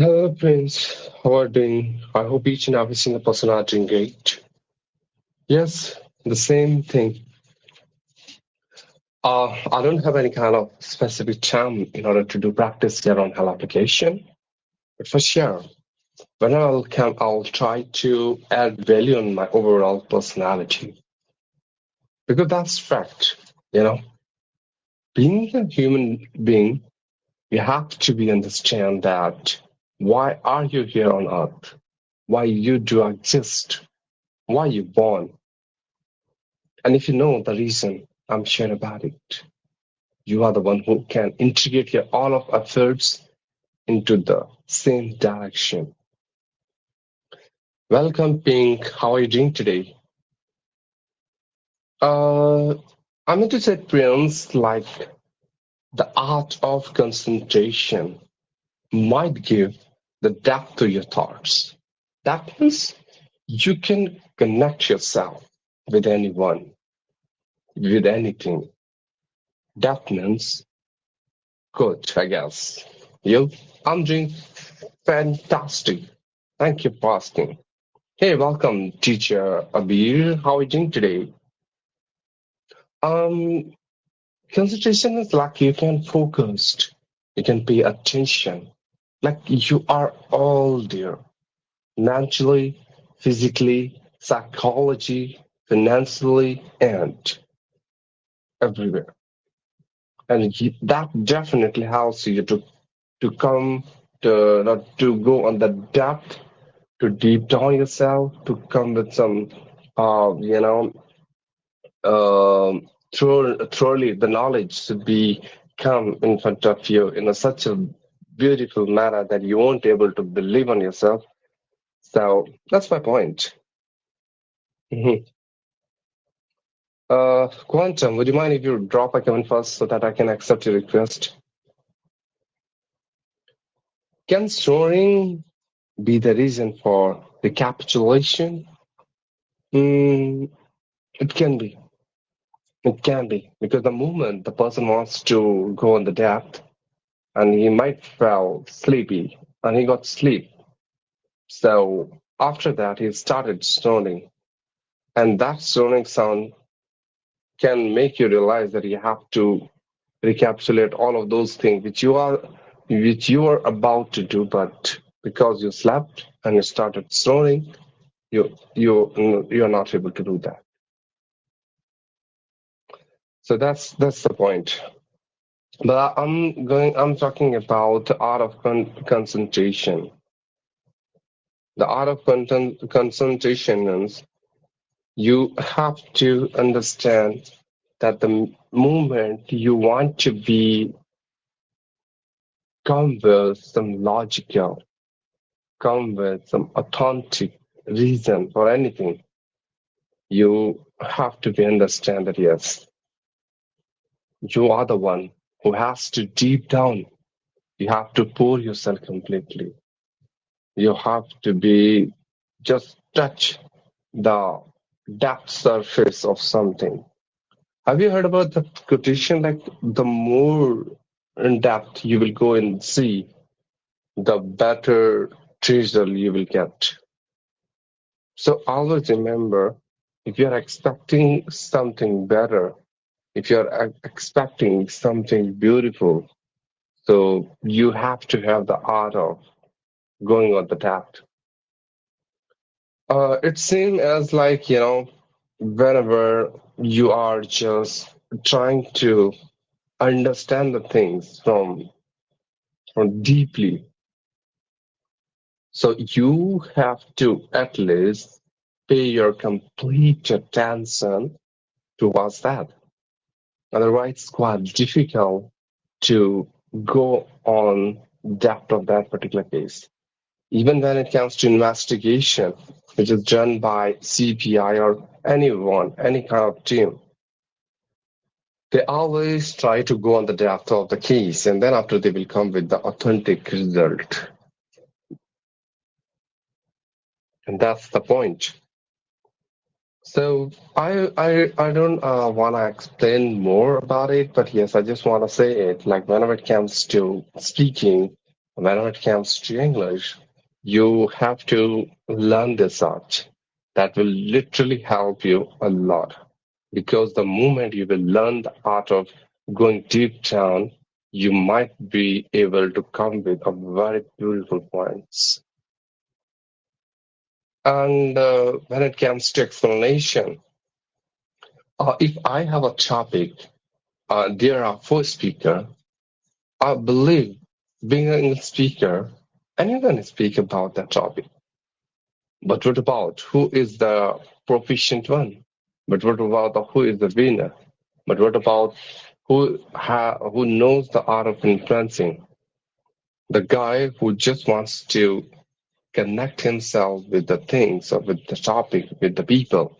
Hello, Prince. How are you doing? I hope each and every single person are doing great. Yes, the same thing. I don't have any kind of specific term in order to do practice here on Hello application, but for sure, when I'll try to add value on my overall personality because that's fact. You know, being a human being, you have to be understand that why are you here on Earth? Why you do exist? Why you born? And if you know the reason, I'm sure about it. You are the one who can integrate your all of efforts into the same direction. Welcome, Pink. How are you doing today? Uh, I'm going to say, Prince, like the art of concentration might give the depth to your thoughts. That means you can connect yourself with anyone, with anything. That means good, I guess. You? I'm doing fantastic. Thank you for asking. Hey, welcome, teacher Abir. How are you doing today? Um, Concentration is like you can focus, you can pay attention, like you are all there, mentally, physically, psychology, financially, and everywhere. And that definitely helps you to come to not to go on the depth to deep down yourself, to come with some, uh, you know, thoroughly the knowledge should be come in front of you in such a beautiful manner that you won't be able to believe on yourself. So that's my point. Mhm. Quantum, would you mind if you drop a comment first so that I can accept your request? Can snoring be the reason for recapitulation? Mm, it can be. It can be because the moment the person wants to go on the depth, and he might fell sleepy, and he got sleep. So after that, he started snoring, and that snoring sound can make you realize that you have to recapitulate all of those things which you are about to do, but because you slept and you started snoring, you're not able to do that. So that's the point. But I'm talking about the art of concentration. The art of concentration means you have to understand that the moment you want to be come with some logical, come with some authentic reason for anything, you have to be understand that yes, you are the one who has to deep down. You have to pour yourself completely. You have to be just touch the depth surface of something. Have you heard about the quotation like the more in depth you will go and see, the better treasure you will get? So always remember, if you're expecting something better, if you're expecting something beautiful, so you have to have the art of going on the depth. It seems as like, whenever you are just trying to understand the things from deeply, so you have to at least pay your complete attention towards that. Otherwise, it's quite difficult to go on depth of that particular case. Even when it comes to investigation, which is done by CPI or anyone, any kind of team, they always try to go on the depth of the case, and then after they will come with the authentic result. And that's the point. So I don't want to explain more about it, but yes, I just want to say it. Like whenever it comes to speaking, Whenever it comes to English, you have to learn this art. That will literally help you a lot because the moment you will learn the art of going deep down, you might be able to come with a very beautiful points. And when it comes to explanation, if I have a topic, there are four speakers. I believe being an English speaker, anyone can speak about that topic. But what about who is the proficient one? But what about who is the winner? But what about who knows the art of influencing? The guy who just wants to connect himself with the things or with the topic, with the people.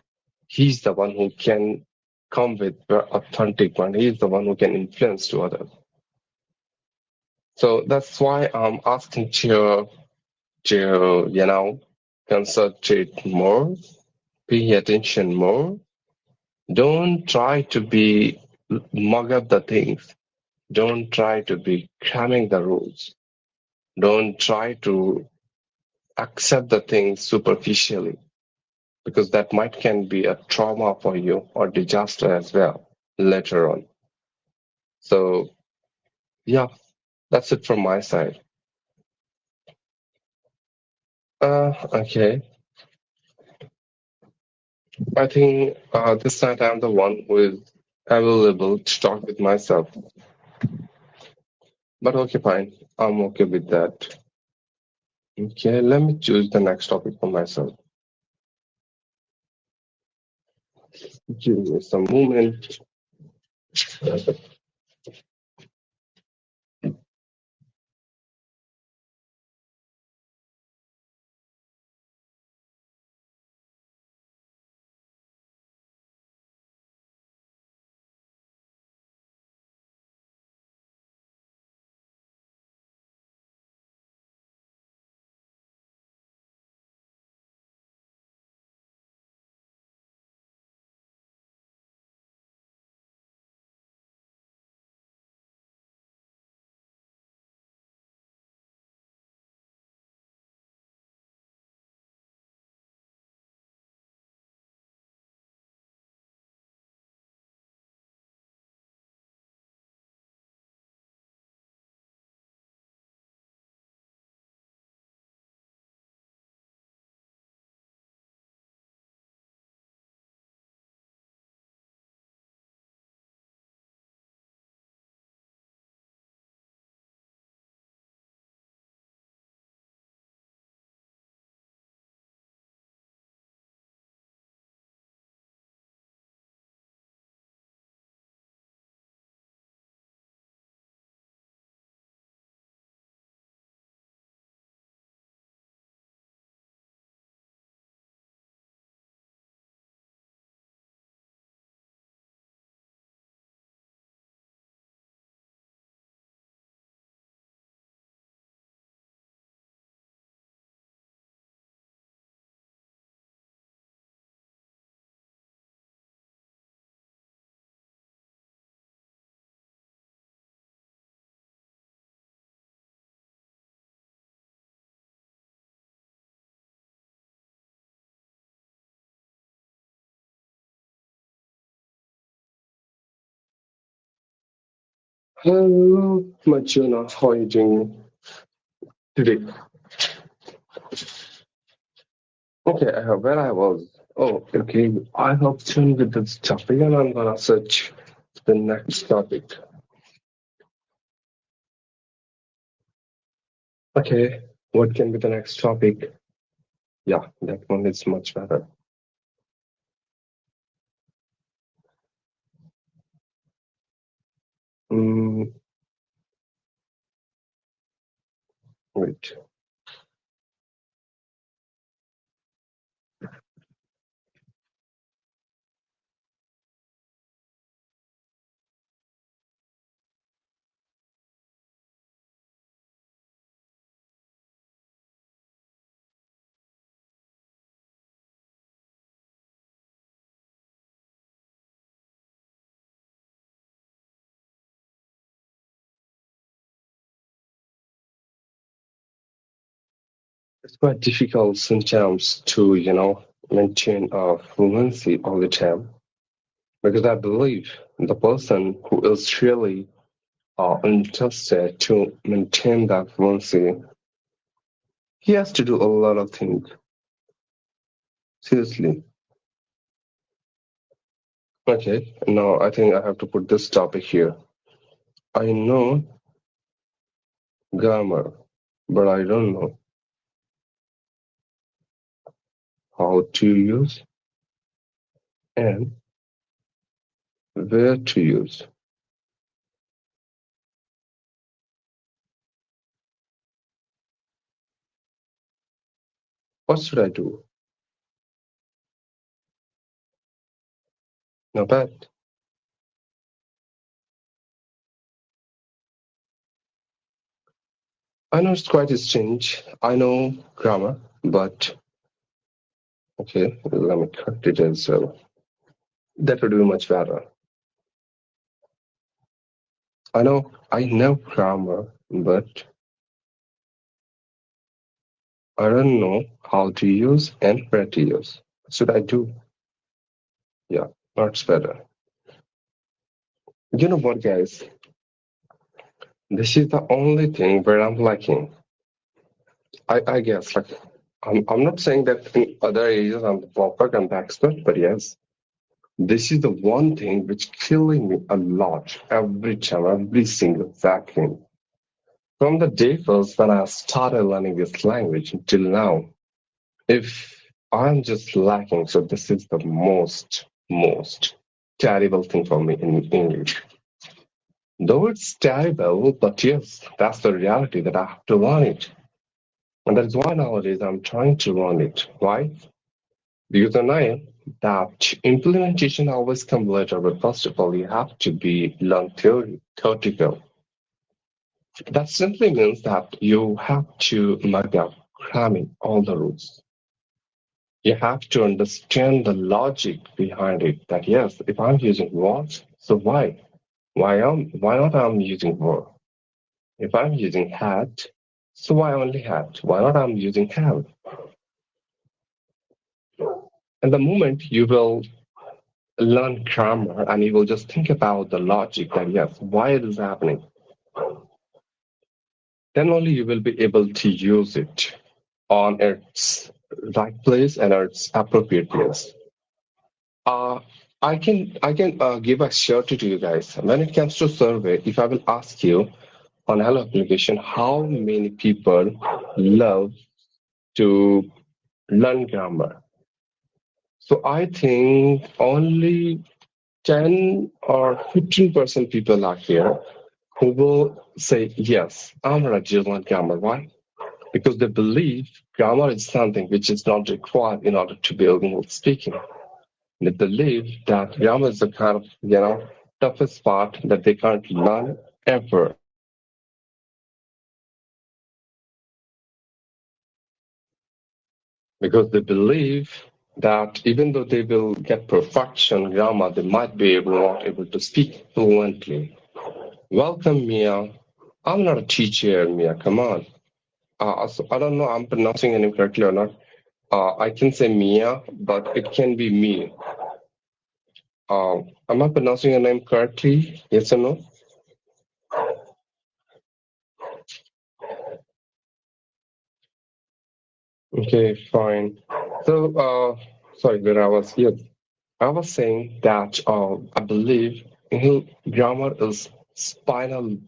He's the one who can come with the authentic one. He's the one who can influence to others. So that's why I'm asking to concentrate more, pay attention more. Don't try to be mug up the things. Don't try to be cramming the rules. Don't try to accept the things superficially because that might can be a trauma for you or disaster as well later on. So yeah, that's it from my side. Okay. I think this night I'm the one who is available to talk with myself. But okay, fine. I'm okay with that. Okay, let me choose the next topic for myself. Give me some moment. Hello, Machuna. How are you doing today? Okay, where I was. Oh, okay. I have tuned with this topic and I'm gonna search the next topic. Okay, what can be the next topic? Yeah, that one is much better. Mm, wait. It's quite difficult sometimes to, maintain a fluency all the time because I believe the person who is really interested to maintain that fluency, he has to do a lot of things. Seriously. Okay, now I think I have to put this topic here. I know grammar, but I don't know how to use and where to use. What should I do? Not bad. I know it's quite strange. I know grammar, but okay, let me cut it as well. That would be much better. I know grammar, but I don't know how to use and where to use. What should I do? Yeah, much better. You know what, guys? This is the only thing where I'm lacking. I guess, like, I'm not saying that in other areas I'm the perfect and the expert, but yes, this is the one thing which killing me a lot every time, every single second. From the day first when I started learning this language until now, if I'm just lacking, so this is the most terrible thing for me in English. Though it's terrible, but yes, that's the reality that I have to learn it. And that's why nowadays I'm trying to learn it. Why? Because I know that implementation always comes later, but first of all, you have to be learn theoretical. That simply means that you have to mark up cramming all the rules. You have to understand the logic behind it. That yes, if I'm using was, so why? Why not I'm using were? If I'm using had, so why only had? Why not I'm using have? And the moment you will learn grammar and you will just think about the logic that yes, why it is happening, then only you will be able to use it on its right place and its appropriate place. Uh, I can give a surety to you guys. When it comes to survey, if I will ask you on Hello application, how many people love to learn grammar? So I think only 10 or 15% people are here who will say, yes, I'm ready to learn grammar. Why? Because they believe grammar is something which is not required in order to be English speaking. They believe that grammar is the kind of, toughest part that they can't learn ever. Because they believe that even though they will get perfection grammar, they might be not able to speak fluently. Welcome, Mia. I'm not a teacher, Mia. Come on. So I don't know I'm pronouncing your name correctly or not. I can say Mia, but it can be me. Am I pronouncing your name correctly? Yes or no? Okay, fine. So, sorry, where I was here. I was saying that I believe grammar is spinal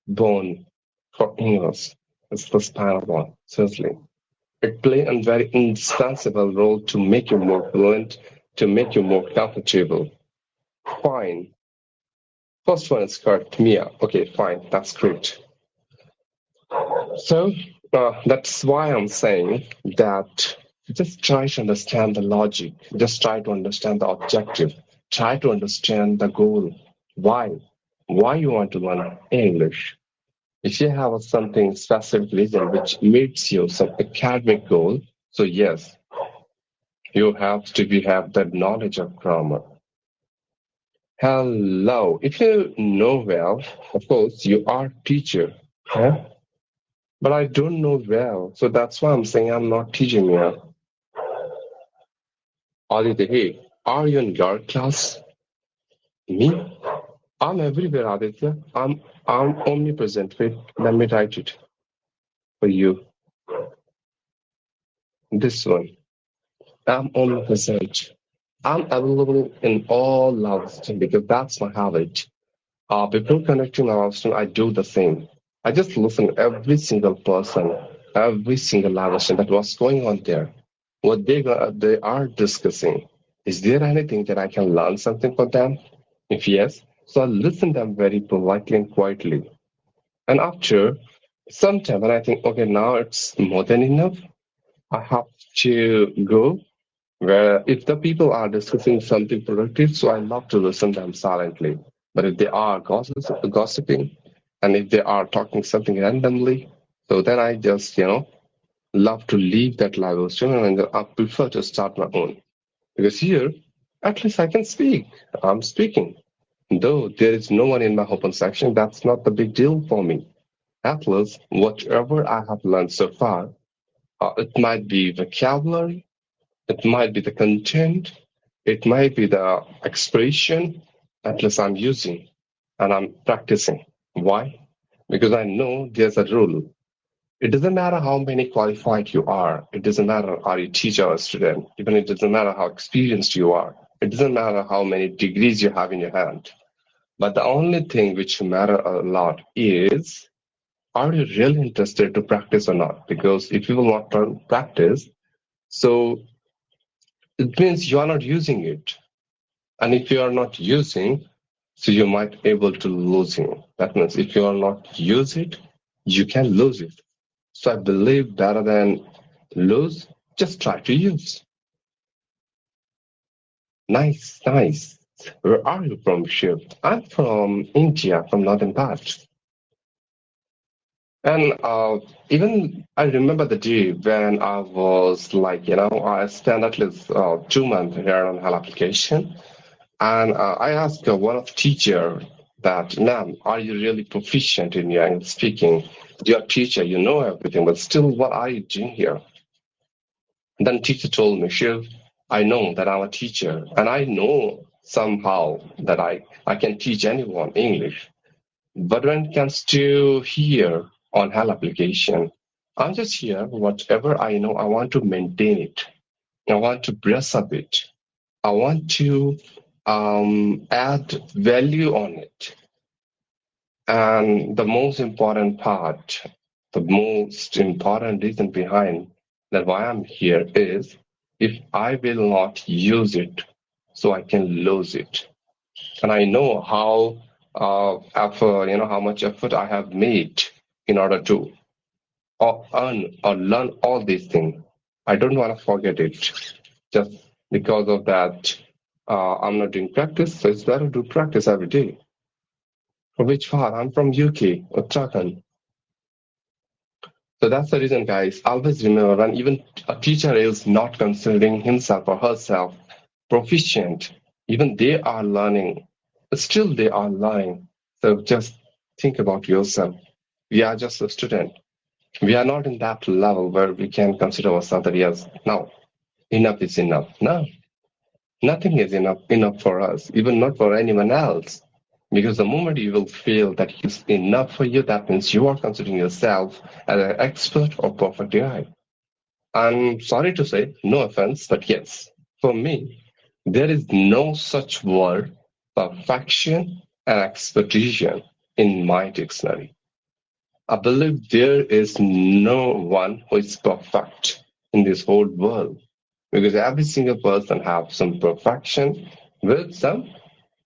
bone for English. It's the spinal bone, seriously. It plays a very indispensable role to make you more fluent, to make you more comfortable. Fine. First one is correct, Mia. Okay, fine. That's great. So that's why I'm saying that just try to understand the logic, just try to understand the objective, try to understand the goal. Why? Why you want to learn English? If you have something specific reason which meets you some academic goal, so yes, you have that knowledge of grammar. Hello. If you know well, of course, you are teacher. Huh? but I don't know well. So that's why I'm saying I'm not teaching you. Aditya, hey, are you in your class? Me? I'm everywhere, Aditya. I'm omnipresent. Wait, let me write it for you. This one. I'm omnipresent. I'm available in all levels because that's my habit. Before connecting my lives, I do the same. I just listen every single person, every single live that was going on there, what they are discussing. Is there anything that I can learn something from them? If yes, so I listen them very politely and quietly. And after some time, when I think, okay, now it's more than enough, I have to go. Where if the people are discussing something productive, so I love to listen to them silently. But if they are gossiping, and if they are talking something randomly, so then I just, love to leave that live stream and I prefer to start my own. Because here, at least I can speak. I'm speaking. Though there is no one in my open section, that's not the big deal for me. At least, whatever I have learned so far, it might be vocabulary, it might be the content, it might be the expression, at least I'm using and I'm practicing. Why? Because I know there's a rule. It doesn't matter how many qualified you are. It doesn't matter are you a teacher or a student. Even it doesn't matter how experienced you are. It doesn't matter how many degrees you have in your hand. But the only thing which matter a lot is, are you really interested to practice or not? Because if you will not practice, so it means you are not using it. And if you are not using, so you might able to losing. That means if you are not use it, you can lose it. So I believe better than lose, just try to use. Nice, nice. Where are you from, Shiv? I'm from India, from northern part. And even I remember the day when I was like, I spent at least 2 months here on Hal application. And I asked one of the teacher that, ma'am, are you really proficient in your English speaking? You're a teacher, you know everything, but still, what are you doing here? And then teacher told me, Shiv, I know that I'm a teacher, and I know somehow that I can teach anyone English. But when it comes to here on HAL application, I'm just here, whatever I know, I want to maintain it. I want to brush up it. I want to add value on it. And the most important part, the most important reason behind that why I'm here is if I will not use it, so I can lose it. And I know how effort, how much effort I have made in order to earn or learn all these things. I don't want to forget it. Just because of that, I'm not doing practice, so it's better to do practice every day. From which part? I'm from UK, Uttarakhand. So that's the reason, guys. Always remember when even a teacher is not considering himself or herself proficient, even they are learning. Still, they are learning. So just think about yourself. We are just a student. We are not in that level where we can consider ourselves that yes, now enough is enough. No, nothing is enough for us, even not for anyone else. Because the moment you will feel that it's enough for you, that means you are considering yourself as an expert or perfect guy. I'm sorry to say, no offense, but yes, for me, there is no such word, perfection and expectation in my dictionary. I believe there is no one who is perfect in this whole world because every single person has some perfection with some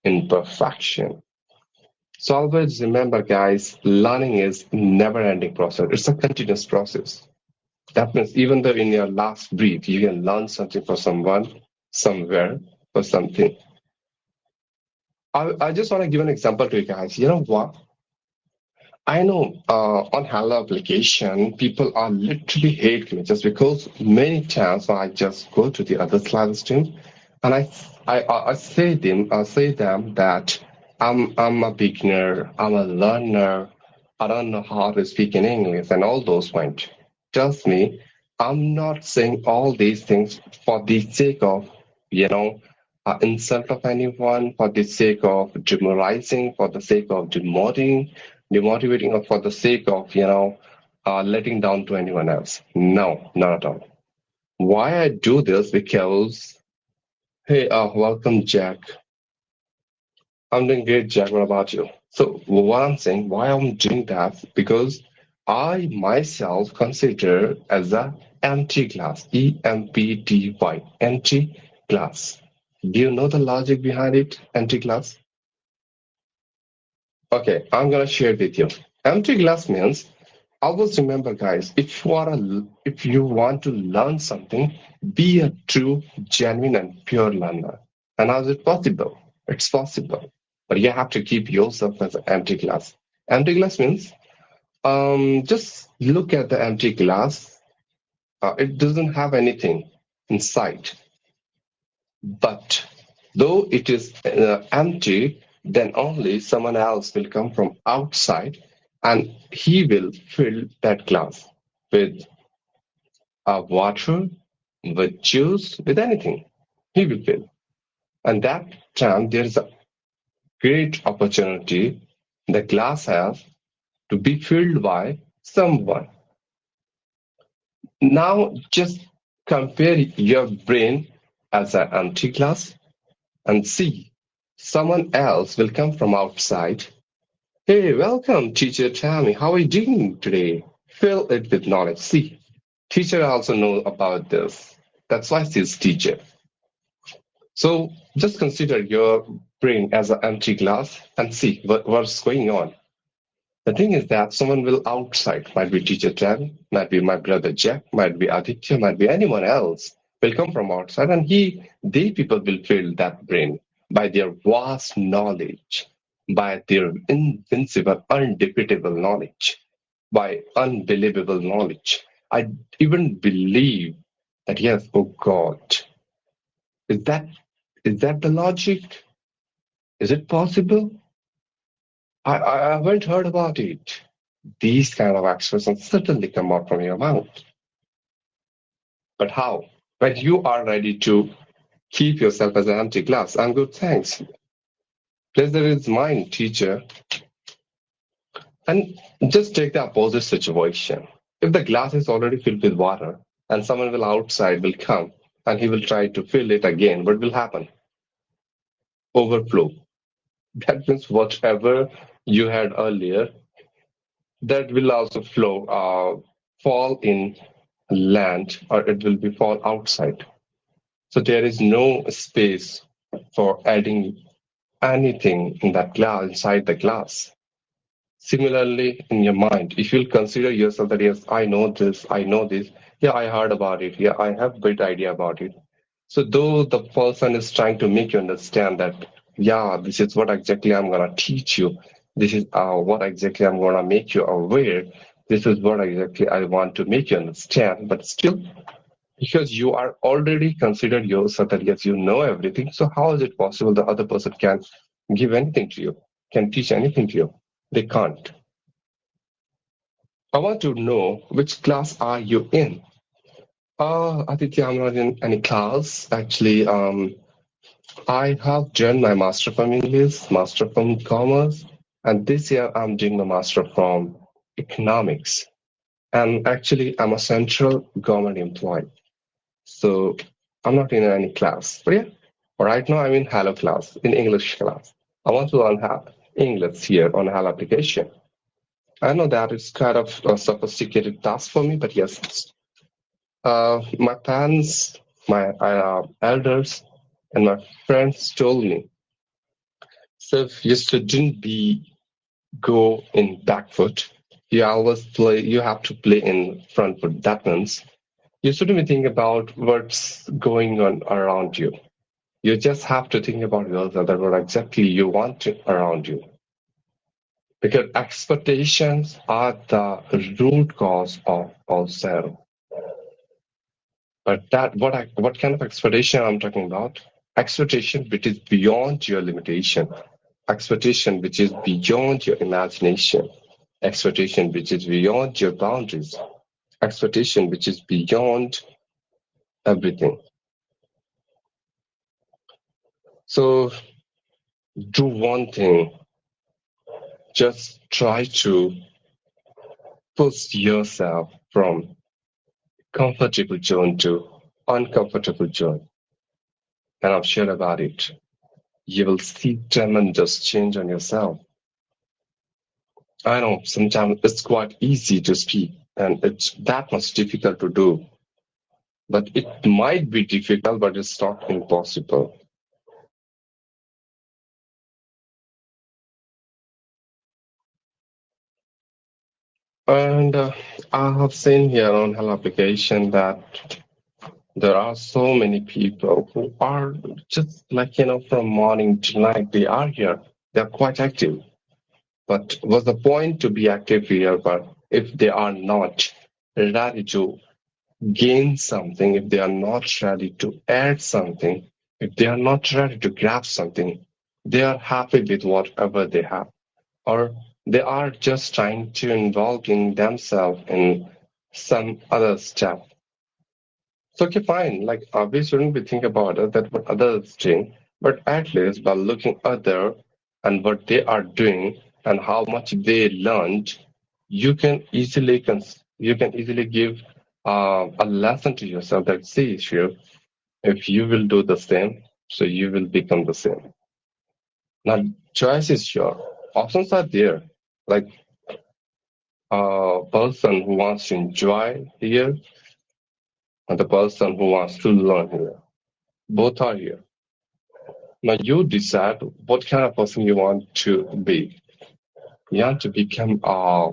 imperfection. So always remember, guys, learning is never-ending process. It's a continuous process. That means even though in your last breath, you can learn something for someone, somewhere, for something. I just want to give an example to you guys. You know what? I know on Hallo application, people are literally hate me just because many times I just go to the other live stream and I say them that I'm a beginner, I'm a learner, I don't know how to speak in English and all those points. Trust me, I'm not saying all these things for the sake of, you know, insult of anyone, for the sake of demoralizing, for the sake of demotivating, or for the sake of, letting down to anyone else. No, not at all. Why I do this? Because, hey, welcome, Jack. I'm doing great, Jack. What about you? So, what I'm saying, why I'm doing that, because I myself consider as a empty glass, empty, empty glass. Do you know the logic behind it, empty glass? Okay, I'm gonna share it with you. Empty glass means, always remember, guys, if you want to learn something, be a true, genuine, and pure learner. And how is it possible? It's possible, but you have to keep yourself as an empty glass. Empty glass means, just look at the empty glass. It doesn't have anything inside, but though it is empty, then only someone else will come from outside and he will fill that glass with water, with juice, with anything. He will fill. And that time, there is a great opportunity the glass has to be filled by someone. Now, just compare your brain as an empty glass and see someone else will come from outside. Hey, welcome, teacher Tammy. How are you doing today? Fill it with knowledge. See, teacher also know about this. That's why she's teacher. So just consider your brain as an empty glass and see what's going on. The thing is that someone will outside, might be teacher Tammy, might be my brother Jack, might be Aditya, might be anyone else, will come from outside and they people will fill that brain by their vast knowledge, by their invincible, undefeatable knowledge, by unbelievable knowledge. I even believe that yes, oh God, is that is that the logic? Is it possible? I haven't heard about it. These kind of expressions certainly come out from your mouth. But how? When you are ready to keep yourself as an empty glass, I'm good, thanks. Pleasure is mine, teacher. And just take the opposite situation. If the glass is already filled with water and someone will outside will come and he will try to fill it again, what will happen? Overflow. That means whatever you had earlier, that will also flow, fall in land, or it will be fall outside. So there is no space for adding anything in that glass, inside the glass. Similarly, in your mind, if you'll consider yourself that yes, I know this, yeah, I heard about it, yeah, I have great idea about it. So though the person is trying to make you understand that, yeah, this is what exactly I'm gonna teach you, this is what exactly I'm gonna make you aware, this is what exactly I want to make you understand, but still, because you are already considered yourself that yes, you know everything, so how is it possible the other person can give anything to you, can teach anything to you? They can't. I want to know which class are you in? Aditya, I'm not in any class. Actually, I have done my master from English, master from commerce, and this year I'm doing my master from economics. And actually, I'm a central government employee. So I'm not in any class. But yeah, right now I'm in Hallo class, in English class. I want to learn English here on Hallo application. I know that it's kind of a sophisticated task for me, but yes, my parents, my elders, and my friends told me, so if you shouldn't be go in back foot, you always play. You have to play in front foot. That means you shouldn't be thinking about what's going on around you. You just have to think about yourself, that what exactly you want around you. Because expectations are the root cause of all sorrow. But that what kind of expectation I'm talking about? Expectation which is beyond your limitation. Expectation which is beyond your imagination. expectation which is beyond your boundaries, expectation which is beyond everything. So do one thing, just try to push yourself from comfortable zone to uncomfortable zone. And I'm sure about it. You will see tremendous change on yourself. I know sometimes it's quite easy to speak and it's that much difficult to do. But it might be difficult, but it's not impossible. And I have seen here on Hello application that there are so many people who are just like, from morning to night, they are here. They're quite active. But what's the point to be active here? But if they are not ready to gain something, if they are not ready to add something, if they are not ready to grab something, they are happy with whatever they have, or they are just trying to involving themselves in some other step. So okay, fine. Like we shouldn't be thinking about it, that what others doing, but at least by looking other and what they are doing and how much they learned, you can easily give a lesson to yourself that see if you will do the same, so you will become the same. Now choice is your options are there. Like a person who wants to enjoy here and the person who wants to learn here. Both are here. Now you decide what kind of person you want to be. You want to become a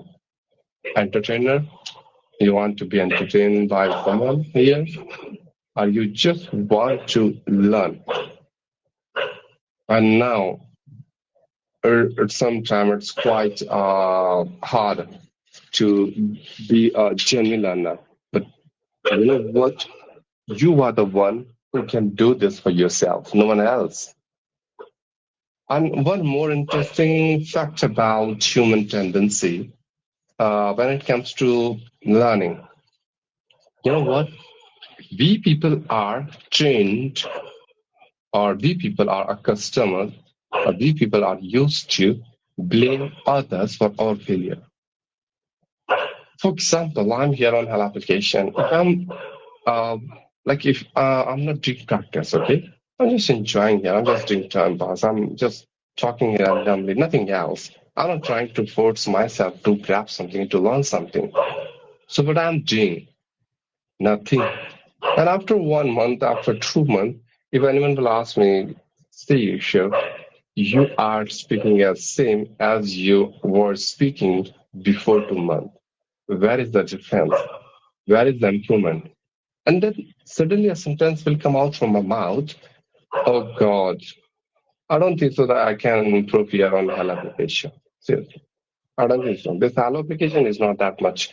entertainer? You want to be entertained by someone here? Or you just want to learn? And now, sometimes it's quite hard to be a genuine learner. But you know what? You are the one who can do this for yourself, no one else. And one more interesting fact about human tendency when it comes to learning. You know what? We people are trained, or we people are accustomed, or we people are used to blame others for our failure. For example, I'm here on Hell application. If I'm if I'm not doing practice, okay? I'm just enjoying here. I'm just doing time pass. I'm just talking randomly, nothing else. I'm not trying to force myself to grab something, to learn something. So what I'm doing, nothing. And after 1 month, after 2 months, if anyone will ask me, see, Shiv, you are speaking as same as you were speaking before 2 months. Where is the difference? Where is the improvement? And then suddenly a sentence will come out from my mouth. Oh God, I don't think so that I can improve here on Hello application. Seriously, I don't think so. This Hello application is not that much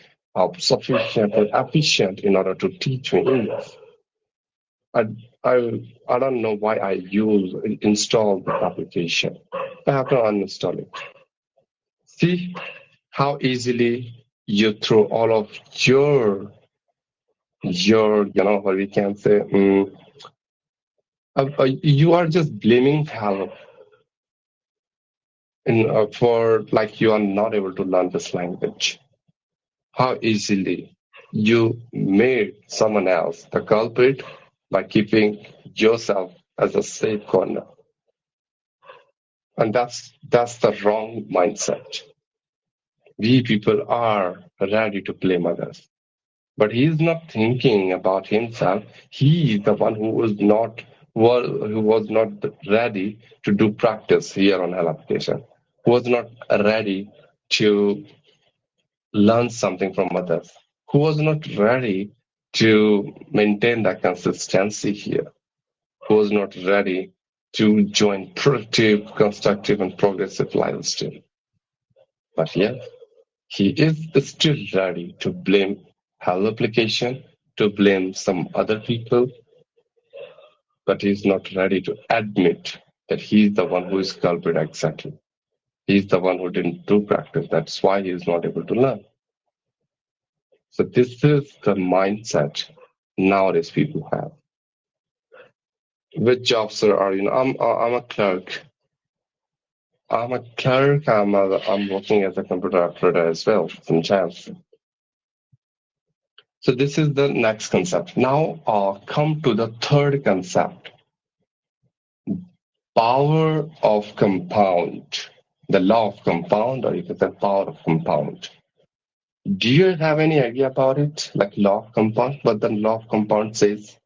sufficient or efficient in order to teach me English. I, I don't know why I install this application. I have to uninstall it. See how easily you throw all of what we can say, you are just blaming Hello for like you are not able to learn this language. How easily you made someone else the culprit by keeping yourself as a safe corner. And that's the wrong mindset. We people are ready to blame others. But he is not thinking about himself. He is the one who was not ready to do practice here on Hell application, who was not ready to learn something from others, who was not ready to maintain that consistency here, who was not ready to join productive, constructive, and progressive lifestyle. But yes, he is still ready to blame Hello application, to blame some other people, but he's not ready to admit that he's the one who is culprit exactly. He's the one who didn't do practice. That's why he is not able to learn. So this is the mindset nowadays people have. Which job, sir, are you? I'm a clerk. I'm a clerk. I'm working as a computer operator as well sometimes. So this is the next concept. Now come to the third concept. Power of compound. The law of compound, or you could say power of compound. Do you have any idea about it? Like law of compound? What the law of compound says?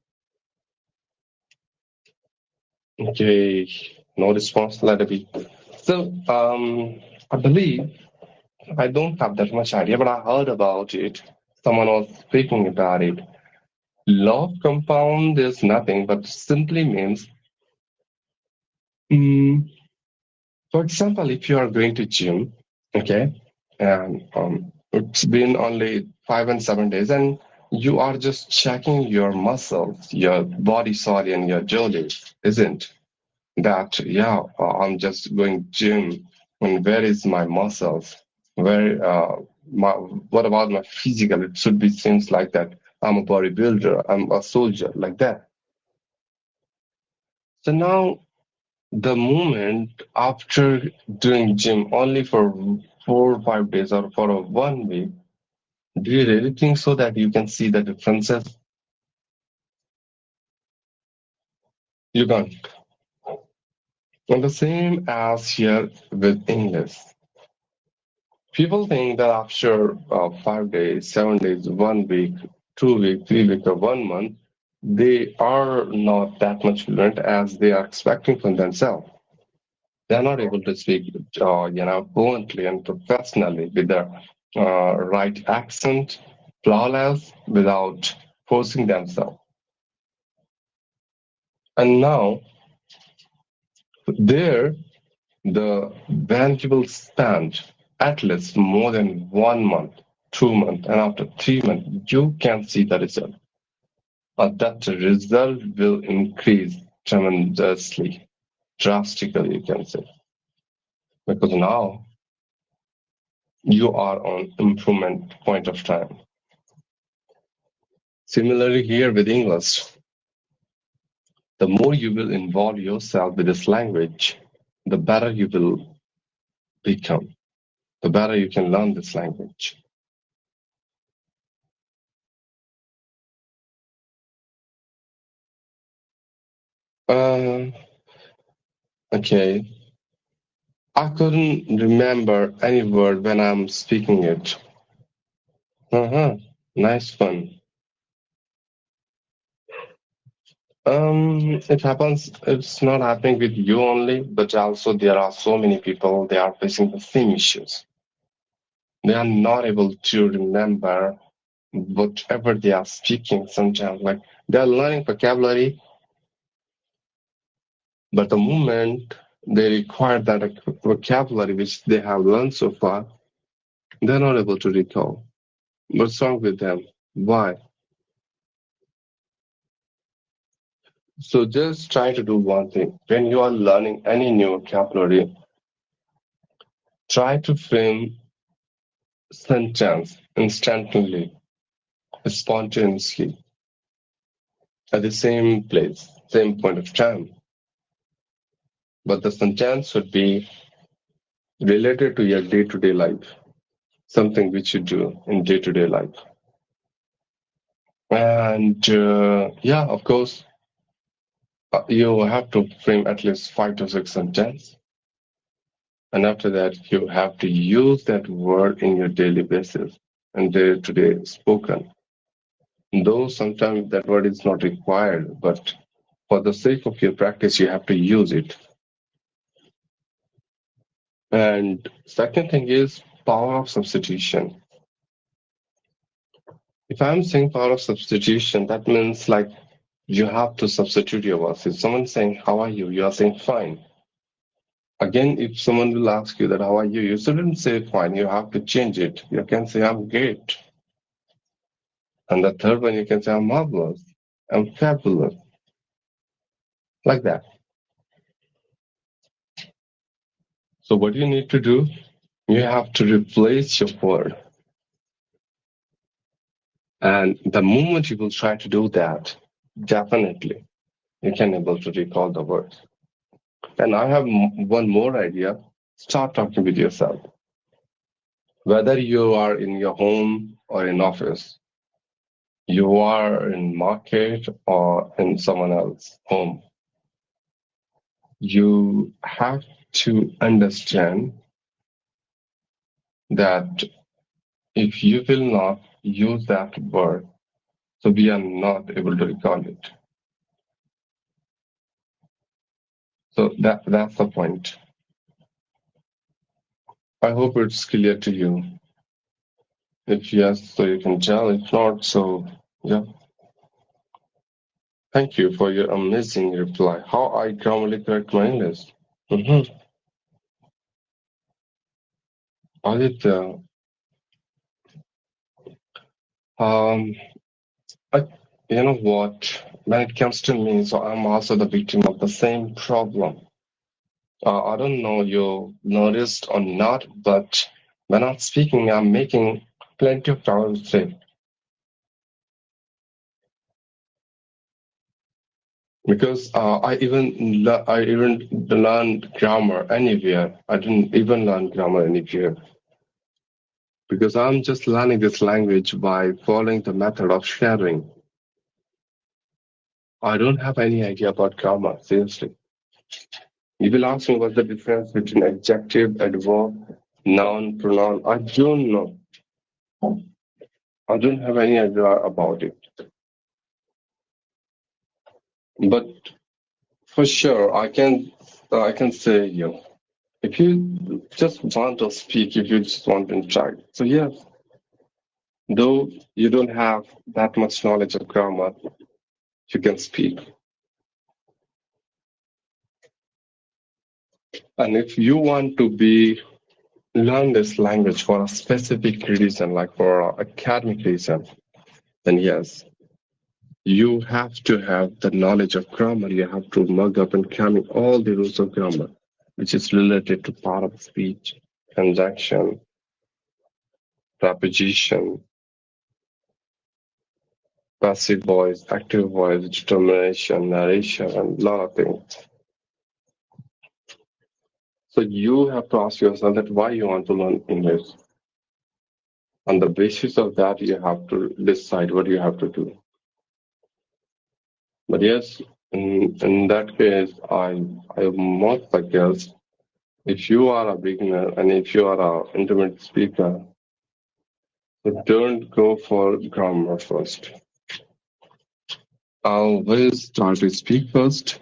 Okay, no response. Let it be. So I believe I don't have that much idea, but I heard about it. Someone was speaking about it. Law of compound is nothing but simply means, mm, for example, if you are going to gym, okay, and it's been only 5 and 7 days, and you are just checking your muscles, your body soil, and your joints, isn't that? Yeah, I'm just going gym, and where is my muscles? Where what about my physical? It should be things like that. I'm a bodybuilder. I'm a soldier, like that. So now the moment after doing gym only for 4 or 5 days or for a 1 week, do you really think so that you can see the differences? You can't. And the same as here with English. People think that after 5 days, 7 days, 1 week, 2 weeks, 3 weeks, or 1 month, they are not that much fluent as they are expecting from themselves. They're not able to speak, fluently and professionally with the right accent, flawless, without forcing themselves. And now, there, the valuable spend at least more than 1 month, 2 months, and after 3 months, you can see the result. That result will increase tremendously, drastically, you can say, because now you are on improvement point of time. Similarly, here with English, the more you will involve yourself with this language, the better you will become, the better you can learn this language. Okay, I couldn't remember any word when I'm speaking it. Nice fun. It happens. It's not happening with you only, but also there are so many people. They are facing the same issues. They are not able to remember whatever they are speaking. Sometimes, like they are learning vocabulary, but the moment they require that vocabulary which they have learned so far, they're not able to recall. What's wrong with them? Why? So just try to do one thing. When you are learning any new vocabulary, try to frame sentence instantly, spontaneously, at the same place, same point of time. But the sentence should be related to your day-to-day life, something which you do in day-to-day life. And yeah, of course, you have to frame at least 5 to 6 sentences. And after that, you have to use that word in your daily basis and day-to-day spoken. Though sometimes that word is not required, but for the sake of your practice, you have to use it. And second thing is power of substitution. If I'm saying power of substitution, that means like you have to substitute your words. If someone's saying, how are you? You are saying fine. Again, if someone will ask you that, how are you? You shouldn't say fine. You have to change it. You can say, I'm great. And the third one, you can say, I'm marvelous. I'm fabulous. Like that. So what you need to do, you have to replace your word. And the moment you will try to do that, definitely you can able to recall the words. And I have one more idea. Start talking with yourself. Whether you are in your home or in office, you are in market or in someone else's home, you have to understand that if you will not use that word, so we are not able to recall it. So that's the point. I hope it's clear to you. If yes, so you can tell. If not, so yeah. Thank you for your amazing reply. How I grammatically correct my English. Mm-hmm. Aditya, um, you know what? When it comes to me, so I'm also the victim of the same problem. I don't know you noticed or not, but when I'm speaking, I'm making plenty of grammar mistakes because I even learned grammar anywhere. I didn't even learn grammar anywhere because I'm just learning this language by following the method of sharing. I don't have any idea about grammar, seriously. You will ask me what's the difference between adjective, adverb, noun, pronoun. I don't know. I don't have any idea about it. But for sure, I can say you. If you just want to speak, if you just want to interact. So yes, though you don't have that much knowledge of grammar, you can speak. And if you want to learn this language for a specific reason, like for an academic reason, then yes, you have to have the knowledge of grammar. You have to mug up and cramming all the rules of grammar, which is related to part of speech, conjunction, preposition, passive voice, active voice, determination, narration, and a lot of things. So you have to ask yourself that why you want to learn English. On the basis of that, you have to decide what you have to do. But yes, in that case, I most suggest if you are a beginner and if you are an intermediate speaker, so don't go for grammar first. Always start to speak first,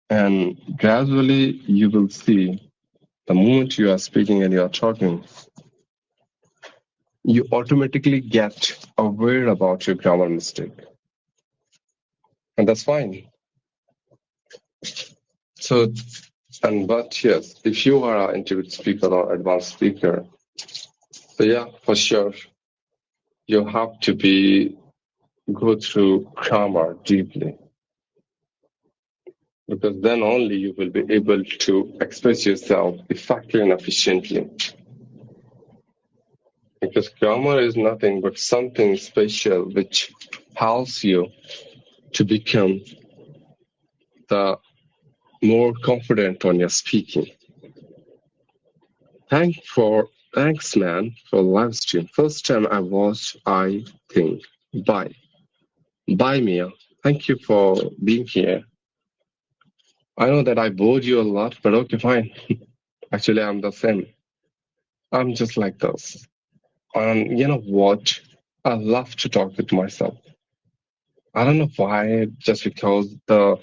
and gradually you will see the moment you are speaking and you are talking, you automatically get aware about your grammar mistake. And that's fine. So, but yes, if you are an intermediate speaker or advanced speaker, so yeah, for sure, you have to go through grammar deeply, because then only you will be able to express yourself effectively and efficiently. Because grammar is nothing but something special which helps you to become the more confident on your speaking. Thanks, man, for live stream. First time I watched, I think. Bye. Bye, Mia. Thank you for being here. I know that I bored you a lot, but okay, fine. Actually, I'm the same. I'm just like this. And you know what? I love to talk with myself. I don't know why, just because the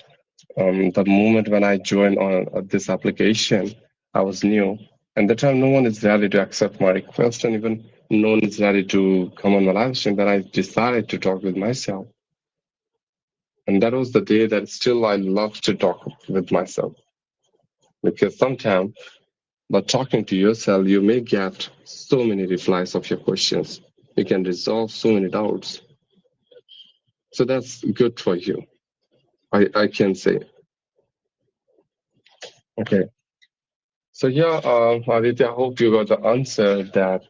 moment when I joined on this application, I was new. And the time no one is ready to accept my request, and even no one is ready to come on my live stream, then I decided to talk with myself. And that was the day that still I love to talk with myself. Because sometimes by talking to yourself, you may get so many replies of your questions. You can resolve so many doubts. So that's good for you, I can say. Okay. So yeah, Aditya, I hope you got the answer that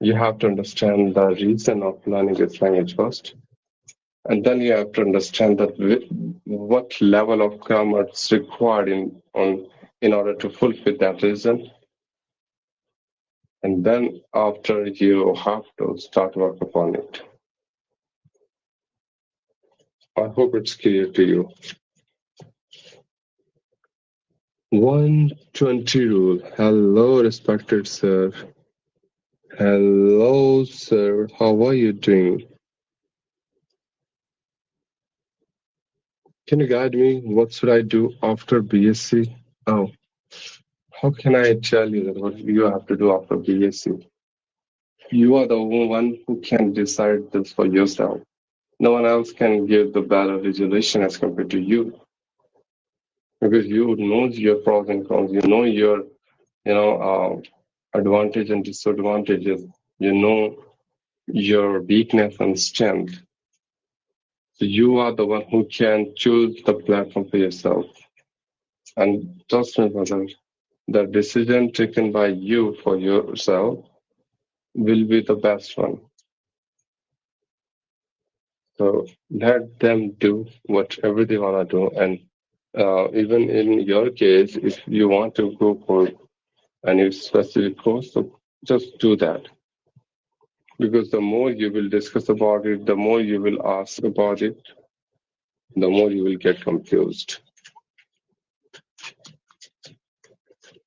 you have to understand the reason of learning this language first, and then you have to understand that what level of grammar is required in order to fulfill that reason, and then after you have to start work upon it. I hope it's clear to you. 120 rule. Hello, respected sir. Hello, sir. How are you doing? Can you guide me? What should I do after BSc? Oh, how can I tell you that what you have to do after BSc? You are the one who can decide this for yourself. No one else can give the better resolution as compared to you, because you know your pros and cons. You know your, advantage and disadvantages. You know your weakness and strength. So you are the one who can choose the platform for yourself. And trust me, brother, the decision taken by you for yourself will be the best one. So let them do whatever they want to do. And even in your case, if you want to go for any specific course, so just do that. Because the more you will discuss about it, the more you will ask about it, the more you will get confused.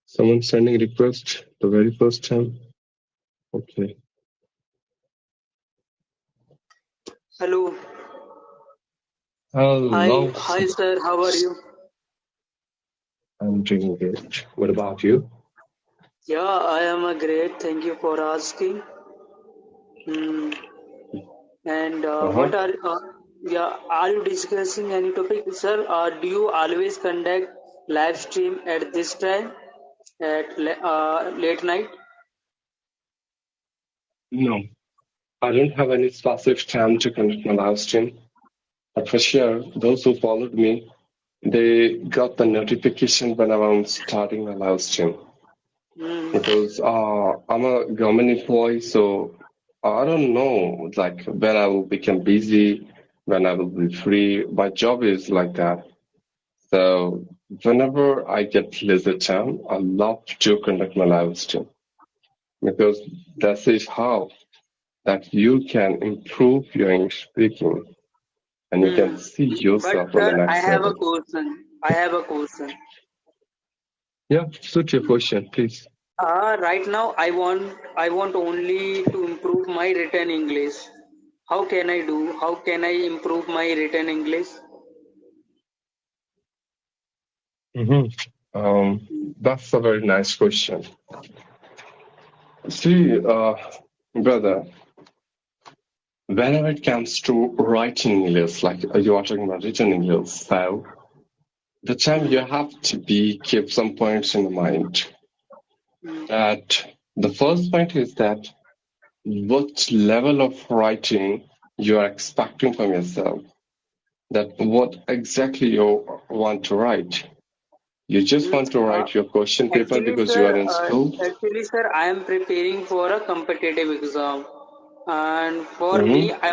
Someone sending request the very first time? Okay. Hello. Hello. Hi, sir. How are you? I'm doing great. What about you? Yeah, I am a great. Thank you for asking. Hmm. And Uh-huh. are you discussing any topic, sir? Do you always conduct live stream at this time at late night? No, I don't have any specific time to conduct my live stream. But for sure, those who followed me, they got the notification when I was starting my live stream. Hmm. Because I'm a government employee, so I don't know like when I will become busy, when I will be free. My job is like that. So whenever I get leisure time, I love to conduct my live stream because that is how that you can improve your English speaking and you can Hmm. see But yourself on the sir, I next have a level. question. I have a question. Yeah, suit your question, please. Right now, I want only to improve my written English. How can I do? How can I improve my written English? hmm that's a very nice question. See, brother, whenever it comes to writing English, like you are talking about written English, so the time you have to be keep some points in mind. That the first point is that what level of writing you are expecting from yourself. That what exactly you want to write. You just Mm, want to uh, write your question paper actually, because you sir, are in school. I am preparing for a competitive exam, and for me, Mm-hmm.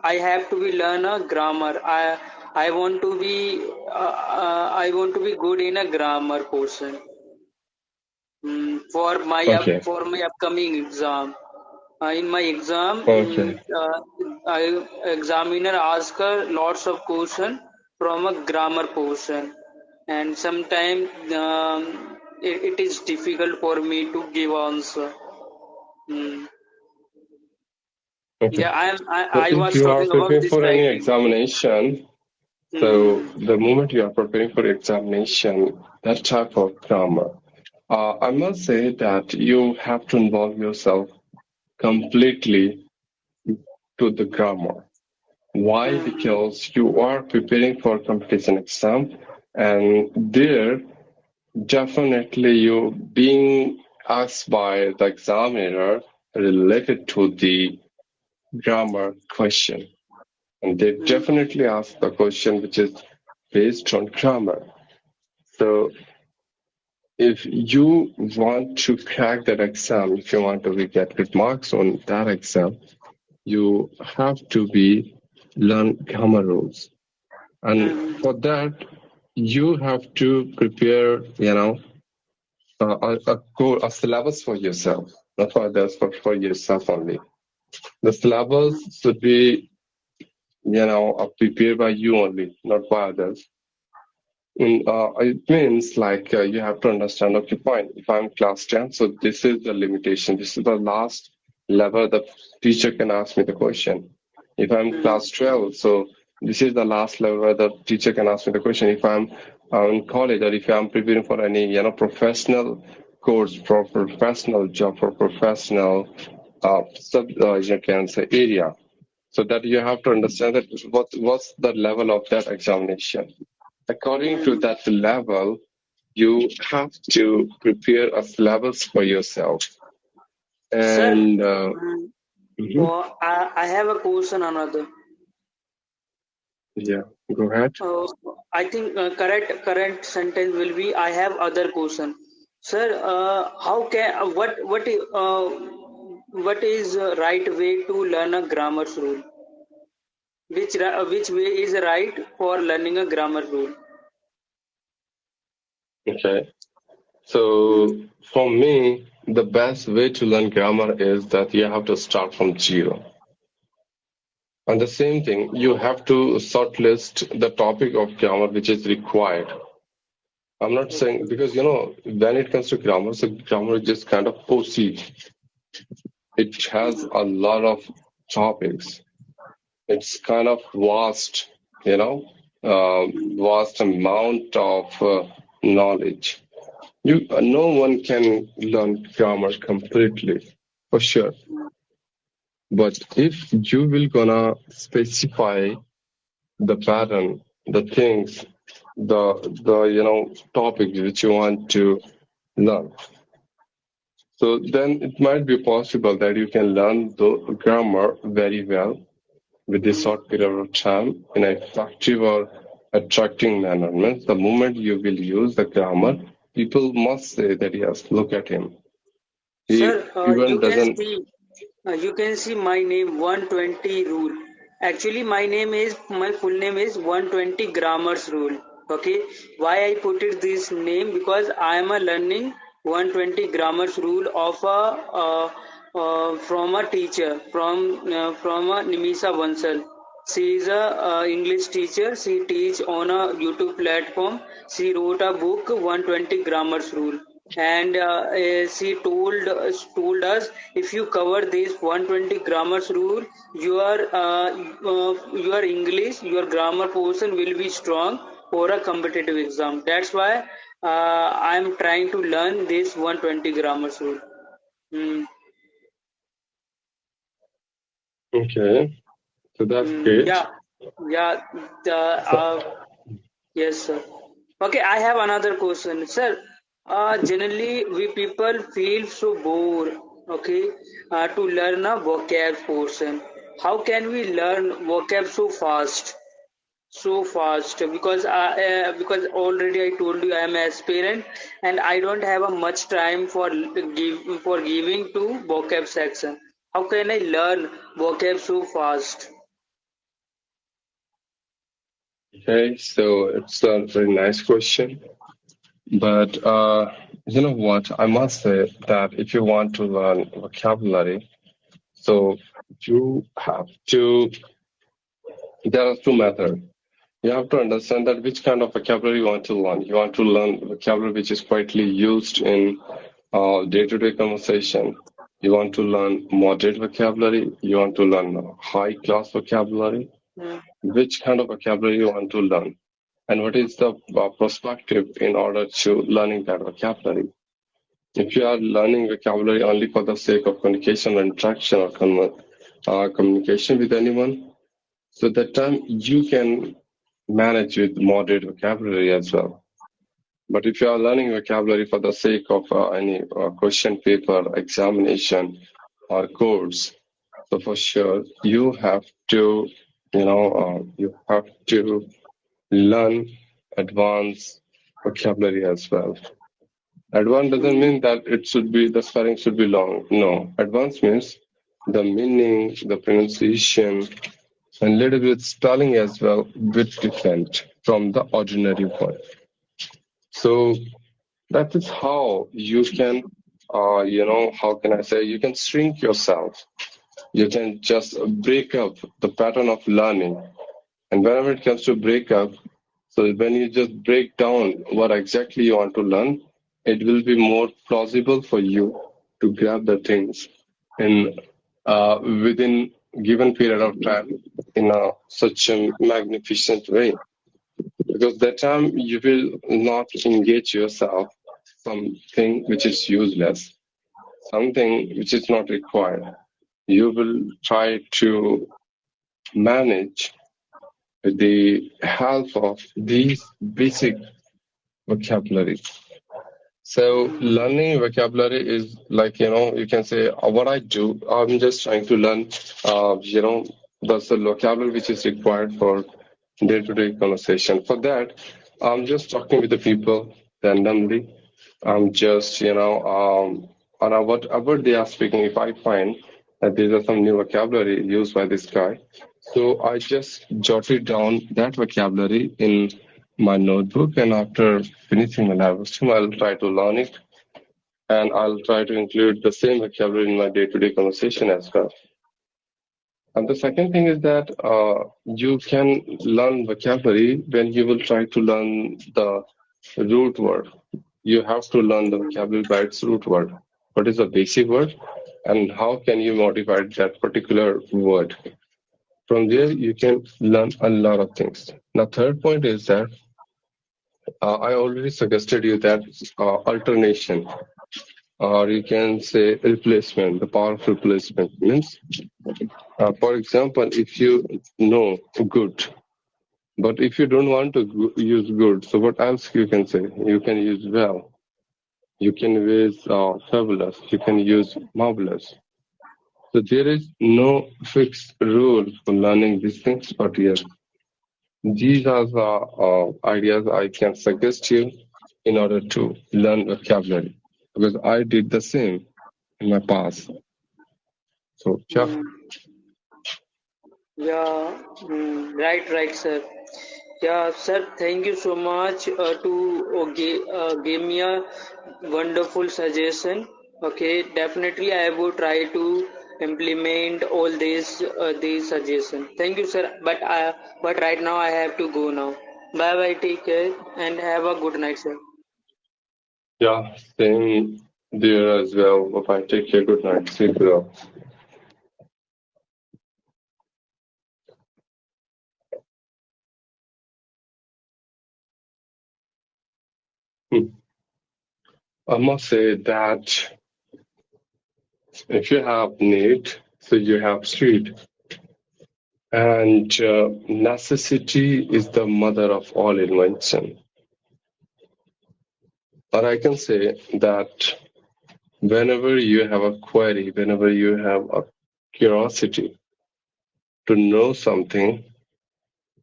I have to be learn a grammar. I want to be, I want to be good in a grammar portion. Okay. For my upcoming exam. In my exam, Okay. examiner ask lots of question from a grammar portion, and sometimes it is difficult for me to give answer. Mm. Okay. Yeah, So I if was you are talking about preparing this for any typing. examination, so Hmm. the moment you are preparing for examination, that type of grammar, I must say that you have to involve yourself completely to the grammar. Why? Hmm. Because you are preparing for a competition exam, and there definitely you being asked by the examiner related to the grammar question. And they Hmm. definitely ask the question which is based on grammar. So if you want to crack that exam, if you want to get good marks on that exam, you have to be learn grammar rules. And Mm-hmm. for that, you have to prepare, a syllabus for yourself, not for others, but for yourself only. The syllabus should be, prepared by you only, not by others. It means like you have to understand, okay, fine. If I'm class 10, so this is the limitation. This is the last level the teacher can ask me the question. If I'm class 12, so this is the last level where the teacher can ask me the question. If I'm in college or if I'm preparing for any, professional course, for professional job, for professional you can say area. So that you have to understand that what's the level of that examination. According to Mm-hmm. that level, you have to prepare a syllabus for yourself. Sir, And mhm, I have a question another. yeah, go ahead. Uh, I think correct sentence will be I have other question. Sir, how can what is right way to learn a grammar rule? Which way is right for learning a grammar rule? Okay. Hmm. So for me, the best way to learn grammar is that you have to start from zero. And the same thing, you have to shortlist the topic of grammar which is required. I'm not saying Okay. because when it comes to grammar, so grammar is just kind of proceed. It has Hmm. a lot of topics. It's kind of vast, you know, vast amount of knowledge. No one can learn grammar completely, for sure. But if you will gonna specify the pattern, the things, the topics which you want to learn, so then it might be possible that you can learn the grammar very well with this Hmm. short period of time in an effective or attracting manner. Means the moment you will use the grammar, people must say that yes, look at him. He Sir, even doesn't. you can see my name 120 rule. Actually, my full name is 120 grammars rule. Okay, why I put it this name because I am a learning 120 grammars rule of a from a teacher from a Nimisa Bansal. She is a English teacher. She teach on a YouTube platform. She wrote a book 120 grammars rule, and she told us if you cover this 120 grammars rule, your English, your grammar portion will be strong for a competitive exam. That's why I am trying to learn this 120 grammars rule. Hmm. Okay, so that's Yeah, great. yeah. The, So, yes, sir. Okay, I have another question, sir. Generally, we people feel so bored. Okay, to learn a vocab portion. How can we learn vocab so fast? So fast because already I told you I am an aspirant and I don't have a much time for giving to vocab section. How can I learn vocab so fast? okay, so it's a very nice question. But you know what? I must say that if you want to learn vocabulary, so you have to, there are two methods. You have to understand that which kind of vocabulary you want to learn. You want to learn vocabulary which is quietly used in day-to-day conversation. You want to learn moderate vocabulary. You want to learn high-class vocabulary. Hmm. Which kind of vocabulary you want to learn, and what is the perspective in order to learning that vocabulary. If you are learning vocabulary only for the sake of communication or interaction or communication with anyone, so that time you can manage with moderate vocabulary as well. But if you are learning vocabulary for the sake of any question paper, examination, or course, so for sure you have to, you have to learn advanced vocabulary as well. Advanced doesn't Mm. mean that the spelling should be long. No, advanced means the meaning, the pronunciation, and little bit spelling as well, bit different from the ordinary one. So that is how you can, how can I say, you can shrink yourself. You can just break up the pattern of learning. And whenever it comes to break up, so when you just break down what exactly you want to learn, it will be more plausible for you to grab the things in within given period of time in such a magnificent way. Because that time you will not engage yourself something which is useless, something which is not required. You will try to manage with the help of these basic vocabularies. So Mm. learning vocabulary is like, you can say what I do, I'm just trying to learn, that's the vocabulary which is required for day-to-day conversation. For that, I'm just talking with the people randomly. I'm just, on whatever they are speaking, if I find that there is some new vocabulary used by this guy, so I just jotted down that vocabulary in my notebook, and after finishing my nervous system, I'll try to learn it, and I'll try to include the same vocabulary in my day-to-day conversation as well. And the second thing is that you can learn vocabulary when you will try to learn the root word. You have to learn the vocabulary by its root word. What is the basic word, and how can you modify that particular word? From there, you can learn a lot of things. Now, third point is that I already suggested you that alternation, or you can say replacement. The power of replacement means, for example, if you know good, but if you don't want to use good, so what else you can say? You can use well. You can use fabulous. You can use marvelous. So there is no fixed rule for learning these things, but yes, these are the ideas I can suggest you in order to learn vocabulary, because I did the same in my past. So, yeah, Mm. Yeah, right, sir. Yeah, sir, thank you so much give me a wonderful suggestion. Okay, definitely I would try to implement all these suggestions. Thank you, sir. But right now I have to go now. Bye bye. Take care and have a good night, sir. yeah, same there as well. Bye. Take care. Good night. See you. Hmm. I must say that if you have need, so you have street. And necessity is the mother of all invention. Or I can say that whenever you have a query, whenever you have a curiosity to know something,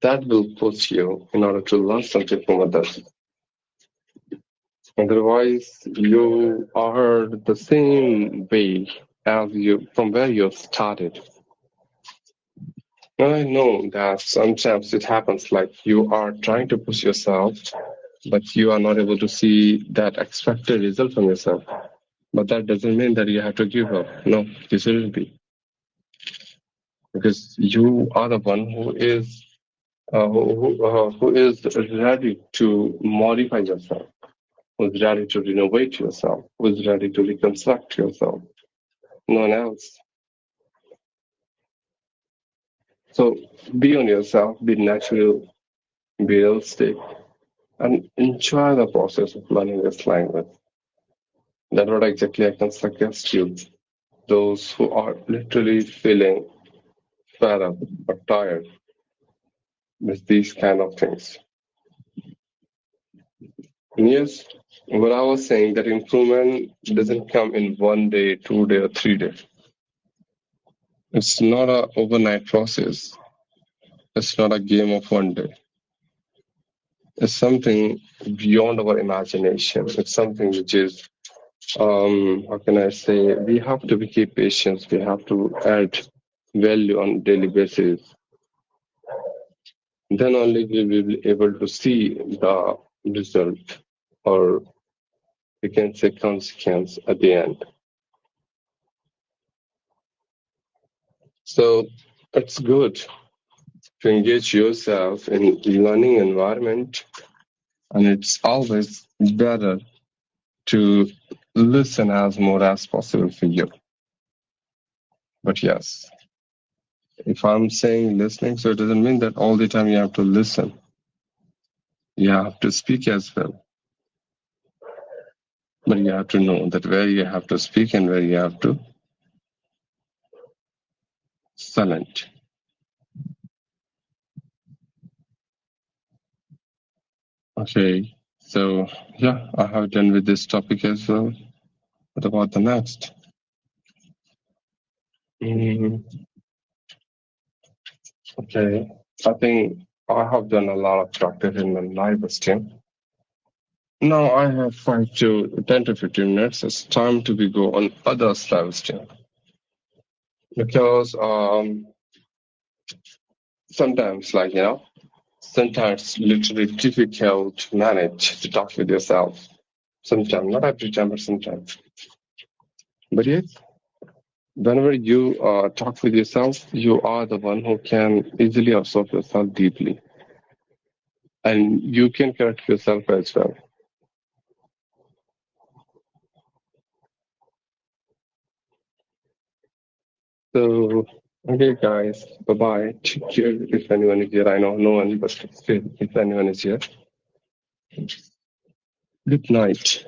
that will push you in order to learn something from others. Otherwise, you are the same way as you from where you started. And I know that sometimes it happens like you are trying to push yourself, but you are not able to see that expected result from yourself. But that doesn't mean that you have to give up. No, you shouldn't be, because you are the one who is ready to modify yourself, who's ready to renovate yourself, who's ready to reconstruct yourself. No one else. So be on yourself, be natural, be realistic, and enjoy the process of learning this language. That's what exactly I can suggest you. Those who are literally feeling fed up or tired with these kind of things. And yes, what I was saying, that improvement doesn't come in 1 day, 2 day, or 3 days. It's not a overnight process. It's not a game of 1 day. is something beyond our imagination. It's something which is, how can I say, we have to be keep patient. We have to add value on a daily basis. Then only we will be able to see the result, or we can say consequence at the end. So it's good to engage yourself in learning environment, and it's always better to listen as more as possible for you. But yes, if I'm saying listening, so it doesn't mean that all the time you have to listen. You have to speak as well. But you have to know that where you have to speak and where you have to silent. Okay, so yeah, I have done with this topic as well. What about the next? Okay, I think I have done a lot of practice in my live stream. Now I have 10 to 15 minutes. It's time to be go on other live stream because sometimes, sometimes literally difficult to manage to talk with yourself. Sometimes, not every time, but sometimes. But yes, whenever you talk with yourself, you are the one who can easily observe yourself deeply, and you can correct yourself as well. So, okay, guys, bye bye. Take care if anyone is here. I know no one, but still, if anyone is here, good night.